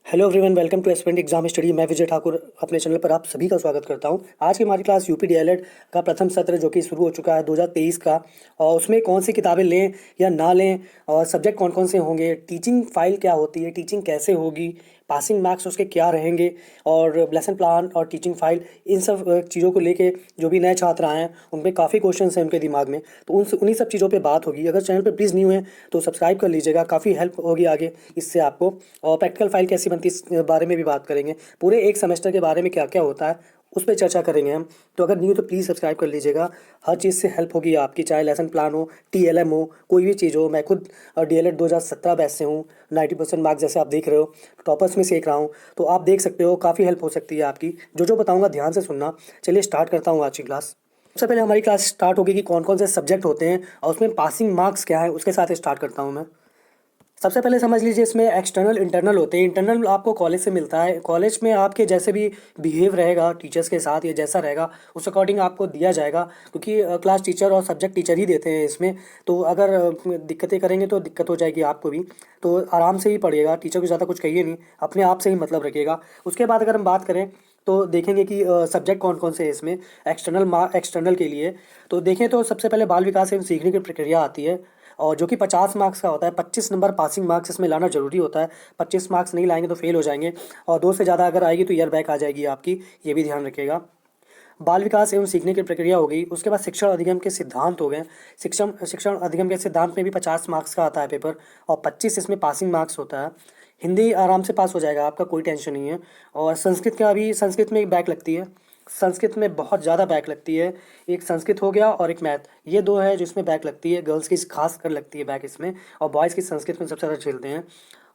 Hello everyone, welcome to aspirant exam study. मैं विजय ठाकुर अपने channel पर आप सभी का स्वागत करता हूं। आज की हमारी क्लास यूपी डीएलएड का प्रथम सत्र जो कि शुरू हो चुका है 2023 का, और उसमें कौन सी किताबें लें या ना लें, और सब्जेक्ट कौन कौन से होंगे, टीचिंग फाइल क्या होती है, टीचिंग कैसे होगी, पासिंग मार्क्स उसके क्या रहेंगे, और लेसन प्लान और टीचिंग फाइल, इन सब चीज़ों को लेके जो भी नए छात्र आए हैं उन पे काफ़ी क्वेश्चंस हैं उनके दिमाग में, तो उन्हीं सब चीज़ों पे बात होगी। अगर चैनल पे प्लीज़ न्यू है तो सब्सक्राइब कर लीजिएगा, काफ़ी हेल्प होगी आगे इससे आपको। और प्रैक्टिकल फाइल कैसी बनती है इस बारे में भी बात करेंगे। पूरे एक सेमेस्टर के बारे में क्या क्या होता है उस पर चर्चा करेंगे हम। तो अगर न्यू तो प्लीज़ सब्सक्राइब कर लीजिएगा। हर चीज़ से हेल्प होगी आपकी, चाहे लेसन प्लान हो, टीएलएम हो, कोई भी चीज़ हो। मैं खुद डीएलएड 2017 बैच से हूँ। 90% मार्क्स जैसे आप देख रहे हो, टॉपर्स में से एक रहा हूँ। तो आप देख सकते हो, काफ़ी हेल्प हो सकती है आपकी। जो जो बताऊँगा ध्यान से सुनना। चलिए स्टार्ट करता हूँ आज की क्लास। सबसे पहले हमारी क्लास स्टार्ट होगी कि कौन कौन से सब्जेक्ट होते हैं और उसमें पासिंग मार्क्स क्या है, उसके साथ स्टार्ट करता हूँ मैं। सबसे पहले समझ लीजिए, इसमें एक्सटर्नल इंटरनल होते हैं। इंटरनल आपको कॉलेज से मिलता है। कॉलेज में आपके जैसे भी बिहेव रहेगा टीचर्स के साथ या जैसा रहेगा उस अकॉर्डिंग आपको दिया जाएगा, क्योंकि क्लास टीचर और सब्जेक्ट टीचर ही देते हैं इसमें। तो अगर दिक्कतें करेंगे तो दिक्कत हो जाएगी आपको भी। तो आराम से ही पढ़िएगा, टीचर को ज़्यादा कुछ कहिए नहीं, अपने आप से ही मतलब रखिएगा। उसके बाद अगर हम बात करें तो देखेंगे कि सब्जेक्ट कौन कौन से हैं इसमें एक्सटर्नल के लिए। तो देखें तो सबसे पहले बाल विकास एवं सीखने की प्रक्रिया आती है, और जो कि 50 मार्क्स का होता है। 25 नंबर पासिंग मार्क्स इसमें लाना जरूरी होता है। 25 मार्क्स नहीं लाएंगे तो फेल हो जाएंगे, और 2 से ज़्यादा अगर आएगी तो ईयर बैक आ जाएगी आपकी, ये भी ध्यान रखिएगा। बाल विकास एवं सीखने की प्रक्रिया हो गई। उसके बाद शिक्षण अधिगम के सिद्धांत हो गए। शिक्षण शिक्षण अधिगम के सिद्धांत में भी 50 मार्क्स का आता है पेपर, और 25 इसमें पासिंग मार्क्स होता है। हिंदी आराम से पास हो जाएगा आपका, कोई टेंशन नहीं है। और संस्कृत का भी, संस्कृत में एक बैक लगती है। संस्कृत में बहुत ज़्यादा बैक लगती है। एक संस्कृत हो गया और एक मैथ, ये दो है जिसमें बैक लगती है। गर्ल्स की खास कर लगती है बैक इसमें, और बॉयज़ की संस्कृत में सबसे ज़्यादा झेलते हैं।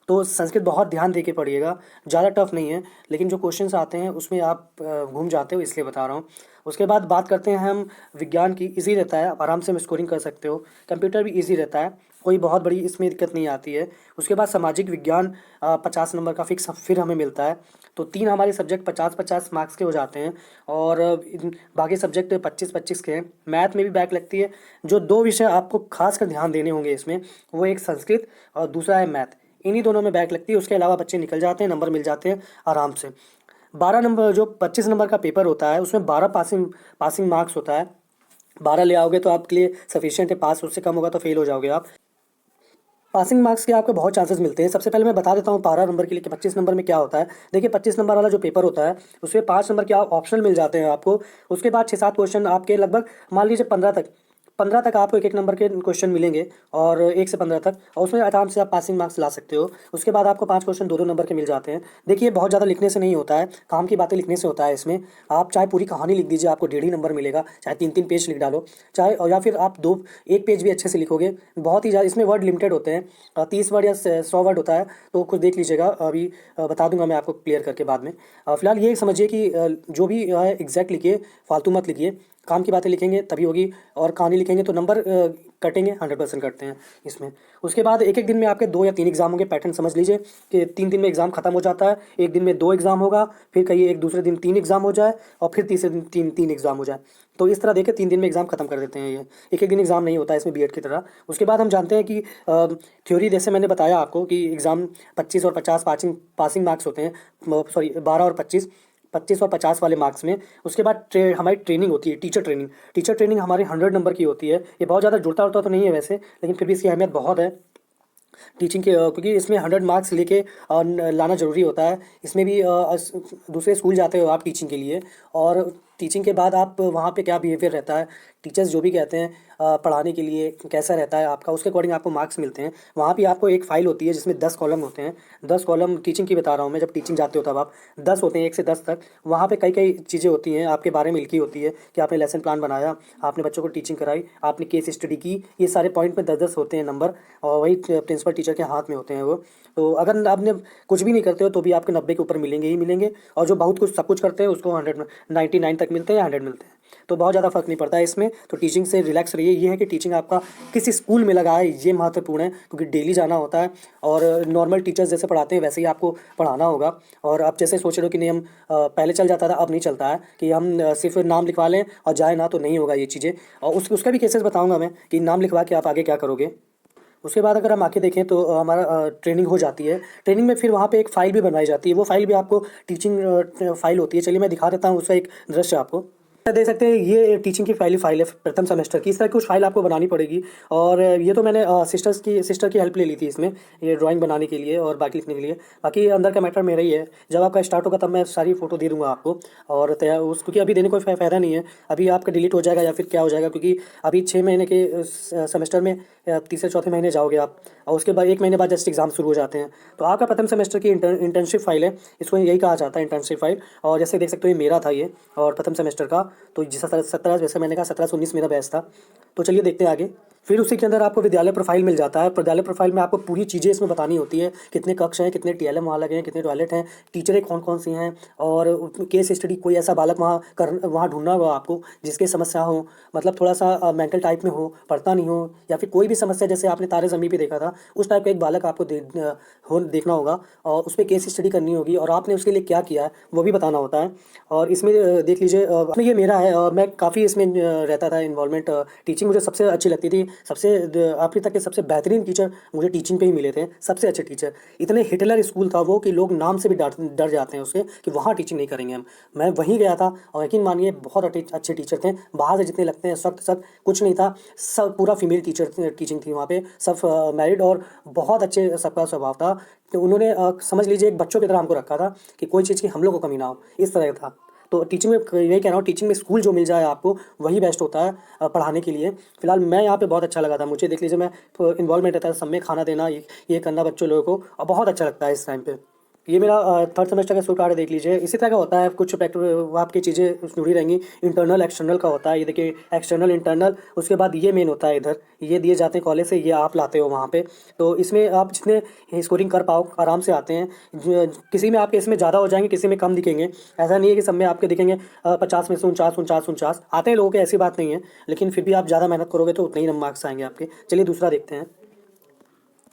तो संस्कृत बहुत ध्यान दे के पढ़िएगा, ज़्यादा टफ नहीं है, लेकिन जो क्वेश्चंस आते हैं उसमें आप घूम जाते हो, इसलिए बता रहा हूँ। उसके बाद बात करते हैं हम विज्ञान की। इजी रहता है, आप आराम से स्कोरिंग कर सकते हो। कंप्यूटर भी इजी रहता है, कोई बहुत बड़ी इसमें दिक्कत नहीं आती है। उसके बाद सामाजिक विज्ञान 50 नंबर का फिक्स फिर हमें मिलता है। तो 3 हमारे सब्जेक्ट 50-50 मार्क्स के हो जाते हैं, और बाकी सब्जेक्ट 25-25 के हैं। मैथ में भी बैक लगती है। जो 2 विषय आपको खास कर ध्यान देने होंगे इसमें, वो एक संस्कृत और दूसरा है मैथ। इन्हीं दोनों में बैक लगती है। उसके अलावा बच्चे निकल जाते हैं, नंबर मिल जाते हैं आराम से। 12 नंबर, जो 25 नंबर का पेपर होता है उसमें 12 पासिंग मार्क्स होता है। 12 ले आओगे तो आपके लिए सफिशिएंट है पास, उससे कम होगा तो फेल हो जाओगे आप। पासिंग मार्क्स के आपको बहुत चांसेस मिलते हैं। सबसे पहले मैं बता देता हूँ 12 नंबर के लिए कि 25 नंबर में क्या होता है। देखिए, 25 नंबर वाला जो पेपर होता है उसमें 5 नंबर के ऑप्शनल मिल जाते हैं आपको। उसके बाद 6-7 क्वेश्चन आपके लगभग, मान लीजिए 15 तक आपको एक एक नंबर के क्वेश्चन मिलेंगे, और 1 से 15 तक, और उसमें आराम से आप पासिंग मार्क्स ला सकते हो। उसके बाद आपको 5 क्वेश्चन 2-2 नंबर के मिल जाते हैं। देखिए, बहुत ज़्यादा लिखने से नहीं होता है, काम की बातें लिखने से होता है इसमें। आप चाहे पूरी कहानी लिख दीजिए, आपको 1.5 नंबर मिलेगा। चाहे 3-3 पेज लिख डालो, चाहे, और या फिर आप 1 पेज भी अच्छे से लिखोगे। बहुत ही ज़्यादा इसमें वर्ड लिमिटेड होते हैं, 30 वर्ड या 100 वर्ड होता है। तो कुछ देख लीजिएगा, अभी बता दूंगा मैं आपको क्लियर करके बाद में। फिलहाल ये समझिए कि जो भी है एग्जैक्ट लिखिए, फालतू मत लिखिए। काम की बातें लिखेंगे तभी होगी, और कहानी लिखेंगे तो नंबर कटेंगे, 100% कटते हैं इसमें। उसके बाद एक एक दिन में आपके 2 या 3 एग्जाम होंगे। पैटर्न समझ लीजिए कि 3 दिन में एग्जाम खत्म हो जाता है। एक दिन में 2 एग्जाम होगा, फिर कहिए एक दूसरे दिन 3 एग्जाम हो जाए, और फिर तीसरे दिन 3 एग्जाम हो जाए। तो इस तरह देखे 3 दिन में एग्जाम खत्म कर देते हैं ये। एक एक दिन एग्जाम नहीं होता है इसमें, बीएड की तरह। उसके बाद हम जानते हैं कि थ्योरी, जैसे मैंने बताया आपको कि एग्जाम 25 और 50 पासिंग मार्क्स होते हैं, सॉरी 12 और 25, 25 और 50 वाले मार्क्स में। उसके बाद हमारी ट्रेनिंग होती है, टीचर ट्रेनिंग हमारी 100 नंबर की होती है। ये बहुत ज़्यादा जुड़ता उड़ता तो नहीं है वैसे, लेकिन फिर भी इसकी अहमियत बहुत है टीचिंग के, क्योंकि इसमें 100 मार्क्स लेके लाना ज़रूरी होता है। इसमें भी दूसरे स्कूल जाते हो आप टीचिंग के लिए, और टीचिंग के बाद आप वहाँ पे क्या बिहेवियर रहता है, टीचर्स जो भी कहते हैं पढ़ाने के लिए कैसा रहता है आपका, उसके अकॉर्डिंग आपको मार्क्स मिलते हैं। वहाँ भी आपको एक फ़ाइल होती है जिसमें 10 कॉलम होते हैं। 10 कॉलम टीचिंग की बता रहा हूँ मैं, जब टीचिंग जाते हो तब आप 10 होते हैं, 1 से 10 तक। वहाँ पे कई कई चीज़ें होती हैं आपके बारे में लिखी होती है कि आपने लेसन प्लान बनाया, आपने बच्चों को टीचिंग कराई, आपने केस स्टडी की। ये सारे पॉइंट में 10-10 होते हैं नंबर, और वही प्रिंसिपल टीचर के हाथ में होते हैं वो। तो अगर आपने कुछ भी नहीं करते हो तो भी आपके 90 के ऊपर मिलेंगे ही मिलेंगे, और जो बहुत कुछ सब कुछ करते हैं उसको 99 तक मिलते हैं या 100 मिलते हैं। तो बहुत ज़्यादा फर्क नहीं पड़ता है इसमें। तो टीचिंग से रिलैक्स रहिए। ये है कि टीचिंग आपका किसी स्कूल में लगा है, ये महत्वपूर्ण है, क्योंकि डेली जाना होता है, और नॉर्मल टीचर्स जैसे पढ़ाते हैं वैसे ही आपको पढ़ाना होगा। और आप जैसे सोच रहे हो कि नहीं हम पहले चल जाता था, अब नहीं चलता है कि हम सिर्फ नाम लिखवा लें और जाए ना, तो नहीं होगा ये चीज़ें। और उसका भी केसेस बताऊँगा मैं कि नाम लिखवा के आप आगे क्या करोगे। उसके बाद अगर हम आगे देखें तो हमारा ट्रेनिंग हो जाती है। ट्रेनिंग में फिर वहाँ पे एक फ़ाइल भी बनवाई जाती है, वो फ़ाइल भी आपको टीचिंग फ़ाइल होती है। चलिए मैं दिखा देता हूँ उसका एक दृश्य आपको। देख सकते हैं ये टीचिंग की फाइल है प्रथम सेमेस्टर की। इस तरह की कुछ फाइल आपको बनानी पड़ेगी। और ये तो मैंने सिस्टर की हेल्प ले ली थी इसमें, ये ड्राइंग बनाने के लिए और बाकी लिखने के लिए। बाकी अंदर का मैटर मेरा ही है। जब आपका स्टार्ट होगा तब मैं सारी फ़ोटो दे दूँगा आपको। और तैयार उस क्योंकि अभी देने कोई फ़ायदा नहीं है, अभी आपका डिलीट हो जाएगा या फिर क्या हो जाएगा, क्योंकि अभी 6 महीने के सेमेस्टर में तीसरे चौथे महीने जाओगे आप, और उसके बाद 1 महीने बाद जस्ट एग्ज़ाम शुरू हो जाते हैं। तो आपका प्रथम सेमेस्टर की इंटर्नशिप फाइल है, इसको यही कहा जाता है इंटर्नशिप फाइल। और जैसे देख सकते हो ये मेरा था ये, और प्रथम सेमेस्टर का। तो जिस 17 जैसे मैंने कहा 17 से 19 मेरा बैच था। तो चलिए देखते हैं आगे। फिर उसी के अंदर आपको विद्यालय प्रोफाइल मिल जाता है। विद्यालय प्रोफाइल में आपको पूरी चीज़ें इसमें बतानी होती है, कितने कक्ष हैं, कितने टीएलएम वहाँ लगे हैं, कितने टॉयलेट हैं, टीचरें कौन कौन सी हैं, और केस स्टडी कोई ऐसा बालक वहाँ ढूंढना होगा आपको जिसकी समस्या हो, मतलब थोड़ा सा मेंटल टाइप में हो, पढ़ता नहीं हो, या फिर कोई भी समस्या जैसे आपने तारे ज़मीं पे देखा था उस टाइप का एक बालक आपको देखना होगा, और उस पर केस स्टडी करनी होगी, और आपने उसके लिए क्या किया है वो भी बताना होता है। और इसमें देख लीजिए अपने ये मेरा है, और मैं काफ़ी इसमें रहता था इन्वॉल्वमेंट। टीचिंग मुझे सबसे अच्छी लगती थी। सबसे आखिर तक के सबसे बेहतरीन टीचर मुझे टीचिंग पे ही मिले थे, सबसे अच्छे टीचर। इतने हिटलर स्कूल था वो कि लोग नाम से भी डर जाते हैं उसके कि वहाँ टीचिंग नहीं करेंगे हम। मैं वहीं गया था, और यकीन मानिए बहुत अच्छे टीचर थे। बाहर से जितने लगते हैं सख्त सख्त कुछ नहीं था, सब पूरा फीमेल टीचिंग थी वहाँ पे, सब मैरिड, और बहुत अच्छे सबका स्वभाव था। तो उन्होंने समझ लीजिए एक बच्चों की तरह हमको रखा था कि कोई चीज़ की हम लोग को कमी ना हो, इस तरह था। तो टीचिंग में यही कह रहा हूँ, टीचिंग में स्कूल जो मिल जाए आपको वही बेस्ट होता है पढ़ाने के लिए। फिलहाल मैं यहाँ पे बहुत अच्छा लगा था मुझे। देख लीजिए मैं इन्वॉल्वमेंट रहता है सब में, खाना देना ये करना बच्चों लोगों को, और बहुत अच्छा लगता है इस टाइम पे। ये मेरा थर्ड सेमेस्टर का स्कोर कार्ड है, देख लीजिए। इसी तरह का होता है, कुछ आपकी चीज़ें जुड़ी रहेंगी। इंटरनल एक्सटर्नल का होता है, ये देखिए एक्सटर्नल इंटरनल। उसके बाद ये मेन होता है, इधर ये दिए जाते हैं कॉलेज से, ये आप लाते हो वहाँ पे। तो इसमें आप जितने स्कोरिंग कर पाओ आराम से आते हैं। किसी में आपके इसमें ज़्यादा हो जाएंगे, किसी में कम दिखेंगे। ऐसा नहीं है कि सब में आपके दिखेंगे 50 में से 49 आते हैं लोगों के, ऐसी बात नहीं है। लेकिन फिर भी आप ज़्यादा मेहनत करोगे तो उतने ही मार्क्स आएंगे आपके। चलिए दूसरा देखते हैं।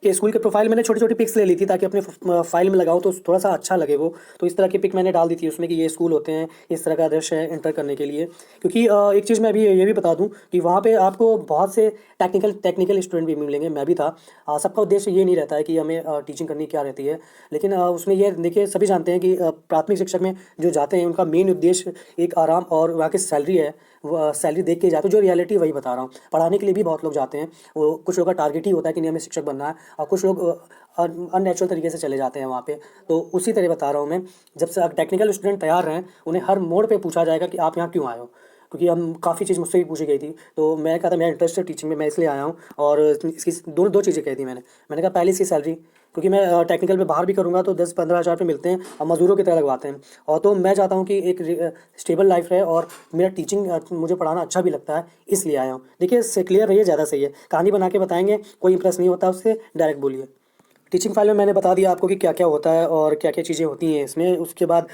कि स्कूल के प्रोफाइल मैंने छोटी छोटी पिक्स ले ली थी ताकि अपने फाइल में लगाऊं तो थोड़ा सा अच्छा लगे वो। तो इस तरह की पिक मैंने डाल दी थी उसमें कि ये स्कूल होते हैं, इस तरह का दृश्य है इंटर करने के लिए। क्योंकि एक चीज़ मैं अभी ये भी बता दूं कि वहाँ पे आपको बहुत से टेक्निकल स्टूडेंट भी मिलेंगे, मैं भी था। सबका उद्देश्य ये नहीं रहता है कि हमें टीचिंग करनी क्या रहती है, लेकिन उसमें ये देखिए सभी जानते हैं कि प्राथमिक शिक्षक में जो जाते हैं उनका मेन उद्देश्य एक आराम और वहाँ की सैलरी है। वो सैलरी देख के जाते हैं, जो रियलिटी वही बता रहा हूँ। पढ़ाने के लिए भी बहुत लोग जाते हैं, वो कुछ लोगों का टारगेट ही होता है कि नहीं हमें शिक्षक बनना है, और कुछ लोग अननेचुरल तरीके से चले जाते हैं वहाँ पे। तो उसी तरह बता रहा हूँ मैं। जब से टेक्निकल स्टूडेंट तैयार हैं उन्हें हर मोड़ पे पूछा जाएगा कि आप यहाँ क्यों आए हो, क्योंकि हम काफ़ी चीज़ मुझसे भी पूछी गई थी। तो मैं कहा था मेरा इंटरेस्ट है टीचिंग में, मैं इसलिए आया हूँ। और इसकी दो चीज़ें कही थी मैंने कहा पहली इसकी सैलरी, क्योंकि मैं टेक्निकल में बाहर भी करूँगा तो 10-15 हज़ार रुपये मिलते हैं, और मज़दूरों की तरह लगवाते हैं। और तो मैं चाहता हूँ कि एक स्टेबल लाइफ रहे, और मेरा टीचिंग मुझे पढ़ाना अच्छा भी लगता है, इसलिए आया हूँ। देखिए इससे क्लियर रहिए, ज़्यादा सही है। कहानी बना के बताएंगे, कोई इंप्रेस नहीं होता उससे, डायरेक्ट बोलिए। टीचिंग फाइल में मैंने बता दिया आपको कि क्या क्या होता है और क्या क्या चीज़ें होती हैं इसमें। उसके बाद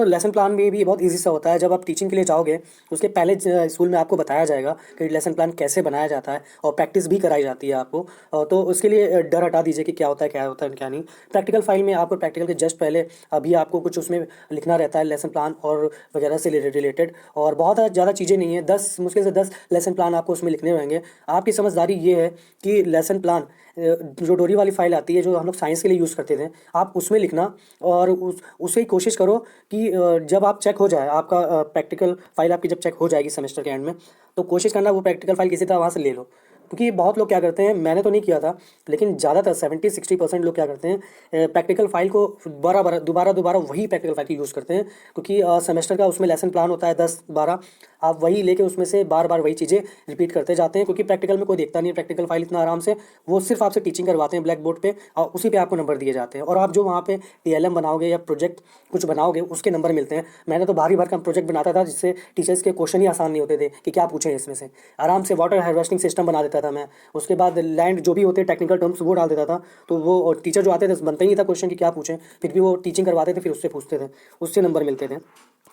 लेसन प्लान में भी बहुत इजी सा होता है। जब आप टीचिंग के लिए जाओगे उसके पहले स्कूल में आपको बताया जाएगा कि लेसन प्लान कैसे बनाया जाता है, और प्रैक्टिस भी कराई जाती है आपको। तो उसके लिए डर हटा दीजिए कि क्या होता है क्या नहीं। प्रैक्टिकल फाइल में आपको प्रैक्टिकल के जस्ट पहले अभी आपको कुछ उसमें लिखना रहता है लेसन प्लान और वगैरह से रिलेटेड, और बहुत ज़्यादा चीज़ें नहीं है। 10 मुश्किल से 10 लेसन प्लान आपको उसमें लिखने रहेंगे। आपकी समझदारी ये है कि लेसन प्लान जो डोरी वाली फाइल आती है जो हम लोग साइंस के लिए यूज़ करते थे, आप उसमें लिखना, और उससे ही कोशिश करो कि जब आप चेक हो जाए आपका प्रैक्टिकल फाइल आपकी जब चेक हो जाएगी सेमेस्टर के एंड में, तो कोशिश करना वो प्रैक्टिकल फाइल किसी तरह वहाँ से ले लो। क्योंकि बहुत लोग क्या करते हैं, मैंने तो नहीं किया था, लेकिन ज़्यादातर 70-60% लोग क्या करते हैं, प्रैक्टिकल फाइल को दोबारा वही प्रैक्टिकल फाइल की यूज़ करते हैं। क्योंकि सेमेस्टर का उसमें लेसन प्लान होता है 10-12, आप वही लेके उसमें से बार बार वही चीज़ें रिपीट करते जाते हैं। क्योंकि प्रैक्टिकल में कोई देखता नहीं है प्रैक्टिकल फाइल इतना आराम से, वो सिर्फ आपसे टीचिंग करवाते हैं ब्लैक बोर्ड पे, और उसी पे आपको नंबर दिए जाते हैं। और आप जो वहाँ पे टीएलएम बनाओगे या प्रोजेक्ट कुछ बनाओगे उसके नंबर मिलते हैं। मैंने तो भारी भरकम प्रोजेक्ट बनाता था जिससे टीचर्स के क्वेश्चन ही आसान नहीं होते थे कि क्या पूछें इसमें से। आराम से वाटर हार्वेस्टिंग सिस्टम बना देता था मैं। उसके बाद लैंड जो भी होते टेक्निकल टर्म्स वो डाल देता था, तो वो टीचर जो आते थे बनता ही नहीं था क्वेश्चन कि क्या पूछें, फिर भी वो टीचिंग करवाते थे, फिर उससे पूछते थे, उससे नंबर मिलते थे।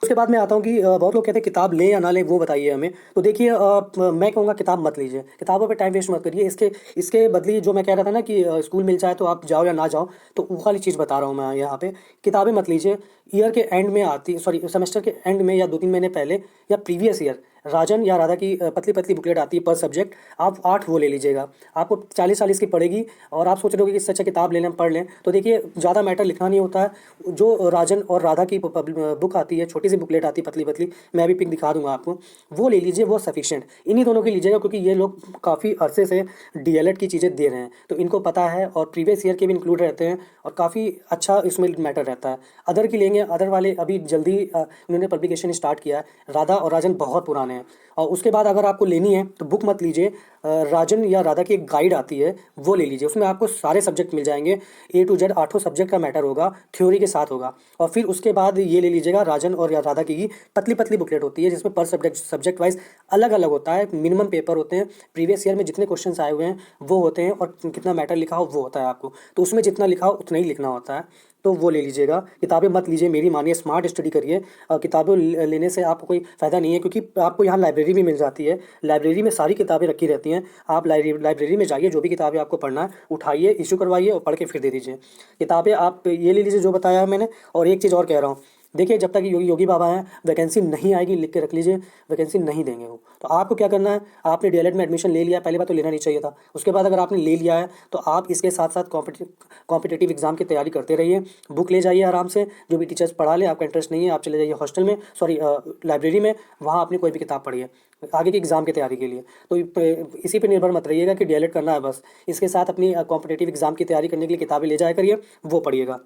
उसके बाद मैं आता हूँ कि बहुत लोग कहते हैं किताब लें या ना लें, वो बताइए हमें। तो देखिए मैं कहूँगा किताब मत लीजिए, किताबों पे टाइम वेस्ट मत करिए। इसके बदले जो मैं कह रहा था ना कि स्कूल मिल जाए तो आप जाओ या ना जाओ, तो वो वाली चीज़ बता रहा हूँ मैं यहाँ पे। किताबें मत लीजिए, ईयर के एंड में आती, सॉरी सेमेस्टर के एंड में या 2-3 महीने पहले या प्रीवियस ईयर राजन या राधा की पतली पतली बुकलेट आती है पर सब्जेक्ट, आप 8 वो ले लीजिएगा। आपको 40-40 की पड़ेगी और आप सोच रहे हो कि इससे अच्छा किताब ले लें, पढ़ लें, तो देखिए ज़्यादा मैटर लिखना नहीं होता है। जो राजन और राधा की बुक आती है, छोटी सी बुकलेट आती है पतली पतली, मैं अभी पिक दिखा दूंगा आपको, वो ले लीजिए, वो सफिशिएंट। इन्हीं दोनों की लीजिएगा क्योंकि ये लोग काफ़ी अरसे से डीएलएड की चीज़ें दे रहे हैं, तो इनको पता है और प्रीवियस ईयर के भी इंक्लूड रहते हैं और काफ़ी अच्छा इसमें मैटर रहता है। अदर की लेंगे, अदर वाले अभी जल्दी उन्होंने पब्लिकेशन स्टार्ट किया है। राधा और राजन बहुत पुराने हैं। और उसके बाद अगर आपको लेनी है तो बुक मत लीजिए, राजन या राधा की एक गाइड आती है, वो ले लीजिए। उसमें आपको सारे सब्जेक्ट मिल जाएंगे, A to Z 8 सब्जेक्ट का मैटर होगा, थ्योरी के साथ होगा। और फिर उसके बाद ये ले लीजिएगा राजन और या राधा की पतली पतली बुकलेट होती है, जिसमें पर सब्जेक्ट वाइज अलग अलग होता है, मिनिमम पेपर होते हैं, प्रीवियस ईयर में जितने क्वेश्चन आए हुए हैं वो होते हैं और कितना मैटर लिखा हो वो होता है आपको, तो उसमें जितना लिखा हो उतना ही लिखना होता है, तो वो ले लीजिएगा। किताबें मत लीजिए, मेरी मानिए, स्मार्ट स्टडी करिए। किताबें लेने से आपको कोई फ़ायदा नहीं है, क्योंकि आपको यहाँ लाइब्रेरी भी मिल जाती है, लाइब्रेरी में सारी किताबें रखी रहती हैं। आप लाइब्रेरी में जाइए, जो भी किताबें आपको पढ़ना है उठाइए, इशू करवाइए और पढ़ के फिर दे दीजिए। किताबें आप ये ले लीजिए जो बताया है मैंने। और एक चीज़ और कह रहा हूँ, देखिए जब तक योगी बाबा हैं, वैकेंसी नहीं आएगी, लिख के रख लीजिए, वैकेंसी नहीं देंगे वो। तो आपको क्या करना है, आपने डीएलएड में एडमिशन ले लिया, पहली बात तो लेना नहीं चाहिए था। उसके बाद अगर आपने ले लिया है तो आप इसके साथ साथ कॉम्पिटिटिव एग्जाम की तैयारी करते रहिए। बुक ले जाइए आराम से, जो भी टीचर्स पढ़ा ले, आपका इंटरेस्ट नहीं है आप चले जाइए हॉस्टल में, सॉरी लाइब्रेरी में, वहाँ अपनी कोई भी किताब पढ़िए आगे की एग्ज़ाम की तैयारी के लिए। तो इसी पे निर्भर मत रहिएगा कि डीएलएड करना है बस, इसके साथ अपनी कॉम्पिटिटिव एग्जाम की तैयारी करने के लिए किताबें ले जाया करिए, वो पढ़िएगा।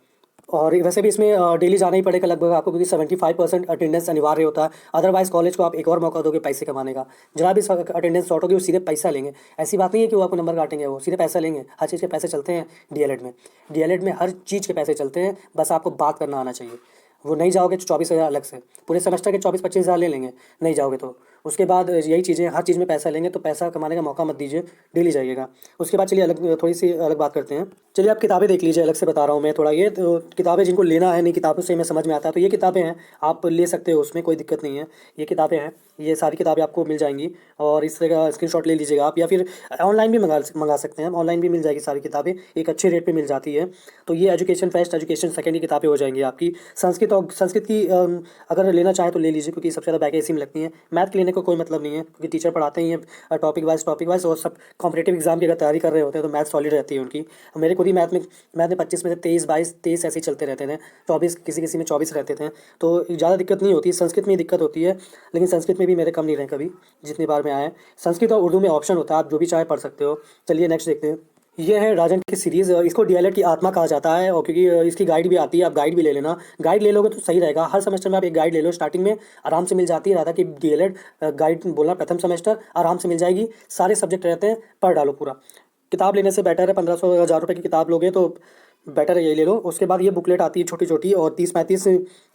और वैसे भी इसमें डेली जाना ही पड़ेगा लगभग आपको, क्योंकि 75% अटेंडेंस अनिवार्य होता है। अदरवाइज़ कॉलेज को आप एक और मौका दोगे पैसे कमाने का। जरा भी अटेंडेंस शॉर्ट होगी वो सीधे पैसा लेंगे। ऐसी बात नहीं है कि वो आपको नंबर काटेंगे, वो सीधे पैसा लेंगे। हर चीज़ के पैसे चलते हैं डीएलएड में, डीएलएड में हर चीज़ के पैसे चलते हैं, बस आपको बात करना आना चाहिए। वो नहीं जाओगे तो 24,000 अलग से, पूरे सेमेस्टर के 24-25 हज़ार ले लेंगे नहीं जाओगे तो। उसके बाद यही चीज़ें, हर चीज़ में पैसा लेंगे, तो पैसा कमाने का मौका मत दीजिए, डेली जाइएगा। उसके बाद चलिए थोड़ी सी अलग बात करते हैं। चलिए आप किताबें देख लीजिए, अलग से बता रहा हूँ मैं थोड़ा। ये तो किताबें जिनको लेना है, नहीं किताबों से मैं समझ में आता है, तो ये किताबें हैं, आप ले सकते हो, उसमें कोई दिक्कत नहीं है। ये किताबें हैं, ये सारी किताबें आपको मिल जाएंगी और इस तरह का स्क्रीनशॉट ले लीजिएगा आप, या फिर ऑनलाइन भी मंगा सकते हैं। ऑनलाइन भी मिल जाएगी सारी किताबें, एक अच्छे रेट पे मिल जाती है। तो ये एजुकेशन फर्स्ट, एजुकेशन सेकेंड की किताबें हो जाएंगी आपकी। संस्कृत की अगर लेना चाहें तो ले लीजिए, क्योंकि सबसे ज़्यादा बैकें इसी में लगती हैं। मैथ के लेने को कोई मतलब नहीं है, क्योंकि टीचर पढ़ाते ही हैं टॉपिक वाइज, और सब कॉम्पिटेटिव एग्जाम की अगर तैयारी कर रहे होते हैं तो मैथ सॉलिड रहती है उनकी। मेरे खुद ही मैथ में 25 में से 23 ऐसे ही चलते रहते थे, 24 किसी किसी में 24 रहते थे, तो ज़्यादा दिक्कत नहीं होती। संस्कृत में ही दिक्कत होती है, लेकिन संस्कृत में भी मेरे कम नहीं रहे कभी, जितनी बार में आए। संस्कृत और उर्दू में ऑप्शन होता है, आप जो भी चाहे पढ़ सकते हो। चलिए नेक्स्ट देखते हैं। ये है राजन की सीरीज़, इसको डीएलएड की आत्मा कहा जाता है, और क्योंकि इसकी गाइड भी आती है, आप गाइड भी ले लेना। गाइड ले लोगे तो सही रहेगा, हर सेमेस्टर में आप एक गाइड ले लो, स्टार्टिंग में आराम से मिल जाती है। राधा की डीएलएड गाइड बोलना, प्रथम सेमेस्टर आराम से मिल जाएगी, सारे सब्जेक्ट रहते हैं, पढ़ डालो पूरा। किताब लेने से बेटर है, 1500-1000 रुपये की किताब लोगे तो बेटर है, यही ले लो। उसके बाद ये बुकलेट आती है छोटी छोटी, और 30-35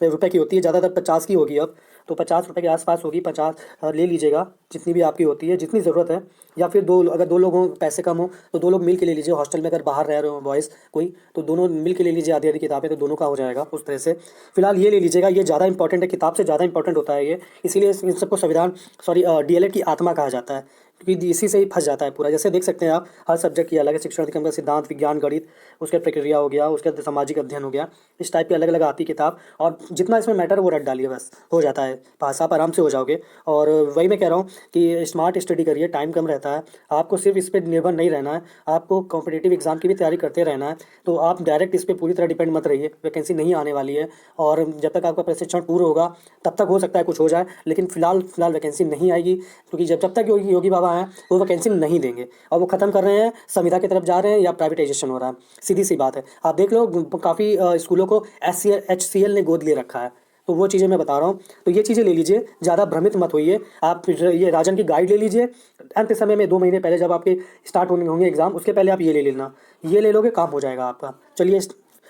रुपये की होती है, ज़्यादातर 50 की होगी अब, तो 50 रुपये के आसपास होगी। 50 ले लीजिएगा, जितनी भी आपकी होती है, जितनी ज़रूरत है। या फिर अगर दो लोगों पैसे कम हो तो 2 लोग मिल के ले लीजिए। हॉस्टल में अगर बाहर रह रहे हो बॉयज़ कोई, तो दोनों मिल के ले लीजिए आधी आधी किताबें, तो दोनों का हो जाएगा उस तरह से। फिलहाल ये ले लीजिएगा, ये ज़्यादा इंपॉर्टेंट है, किताब से ज़्यादा इंपॉर्टेंट होता है ये, इसीलिए इन सबको डीएलएड की आत्मा कहा जाता है, क्योंकि इसी से ही फंस जाता है पूरा। जैसे देख सकते हैं आप, हर सब्जेक्ट की अलग है, शिक्षण अधिगम का सिद्धांत, विज्ञान, गणित, उसके प्रक्रिया हो गया, उसके सामाजिक अध्ययन हो गया, इस टाइप की अलग अलग आती किताब। और जितना इसमें मैटर वो रट डालिए, बस हो जाता है पास, आप आराम से हो जाओगे। और वही मैं कह रहा हूँ कि स्मार्ट स्टडी करिए, टाइम कम रहता है, आपको सिर्फ इस पर निर्भर नहीं रहना है, आपको कॉम्पिटिटिव एग्जाम की भी तैयारी करते रहना है। तो आप डायरेक्ट इस पर पूरी तरह डिपेंड मत रहिए, वैकेंसी नहीं आने वाली है, और जब तक आपका प्रशिक्षण पूरा होगा तब तक हो सकता है कुछ हो जाए, लेकिन फिलहाल वैकेंसी नहीं आएगी, क्योंकि जब तक योगी बाबा हैं वो वैकेंसी नहीं देंगे, और वो ख़त्म कर रहे हैं, संविदा की तरफ जा रहे हैं, या प्राइवेटाइजेशन हो रहा है, सीधी सी बात है। आप देख लो, काफ़ी स्कूलों को HCL ने गोद ले रखा है, तो वो चीज़ें मैं बता रहा हूँ। तो ये चीज़ें ले लीजिए, ज़्यादा भ्रमित मत होइए। आप ये राजन की गाइड ले लीजिए, अंत समय में 2 महीने पहले जब आपके स्टार्ट होंगे एग्जाम, उसके पहले आप ये ले लेना, ये ले लोगे काम हो जाएगा आपका। चलिए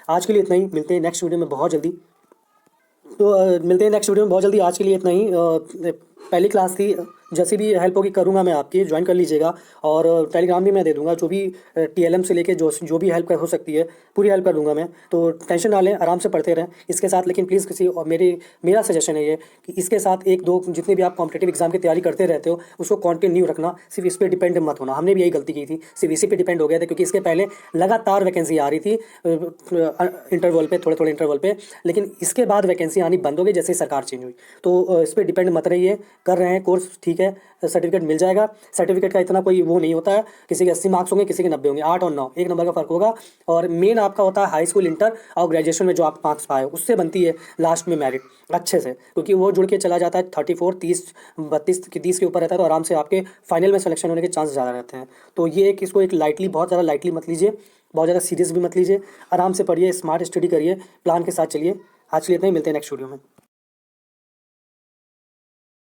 आज के लिए इतना ही, मिलते हैं नेक्स्ट वीडियो में बहुत जल्दी। आज के लिए इतना ही। पहली क्लास थी जैसी भी हेल्प होगी करूँगा मैं आपकी, ज्वाइन कर लीजिएगा। और टेलीग्राम भी मैं दे दूँगा, जो भी TLM से लेके जो भी हेल्प हो सकती है पूरी हेल्प कर दूँगा मैं। तो टेंशन ना लें, आराम से पढ़ते रहें इसके साथ। लेकिन प्लीज़ किसी और मेरा सजेशन है ये कि इसके साथ एक दो जितने भी आप कॉम्पिटिटिव एग्जाम की तैयारी करते रहते हो उसको कंटिन्यू रखना, सिर्फ इस पर डिपेंड मत होना। हमने भी यही गलती की थी, सिर्फ इसी पे डिपेंड हो गया था, क्योंकि इसके पहले लगातार वैकेंसी आ रही थी इंटरवल पे, थोड़े थोड़े इंटरवल पे। लेकिन इसके बाद वैकेंसी आनी बंद हो गई जैसे ही सरकार चेंज हुई। तो इस पर डिपेंड मत रहिए, कर रहे हैं कोर्स ठीक है, सर्टिफिकेट मिल जाएगा। सर्टिफिकेट का इतना कोई वो नहीं होता है, किसी के 80 मार्क्स होंगे, किसी के 90 होंगे, 8 और 9 एक नंबर का फर्क होगा। और मेन आपका होता है हाई स्कूल, इंटर और ग्रेजुएशन में जो आप मार्क्स पाए उससे बनती है लास्ट में मेरिट अच्छे से, क्योंकि वो जुड़ के चला जाता है 34, 30, 32 30 के ऊपर रहता है, तो आराम से आपके फाइनल में सिलेक्शन होने के चांस ज़्यादा रहते हैं। तो ये एक इसको एक लाइटली, बहुत ज़्यादा लाइटली मत लीजिए, बहुत ज़्यादा सीरियस भी मत लीजिए। आराम से पढ़िए, स्मार्ट स्टडी करिए, प्लान के साथ चलिए। आज के लिए इतना ही, मिलते हैं नेक्स्ट वीडियो में।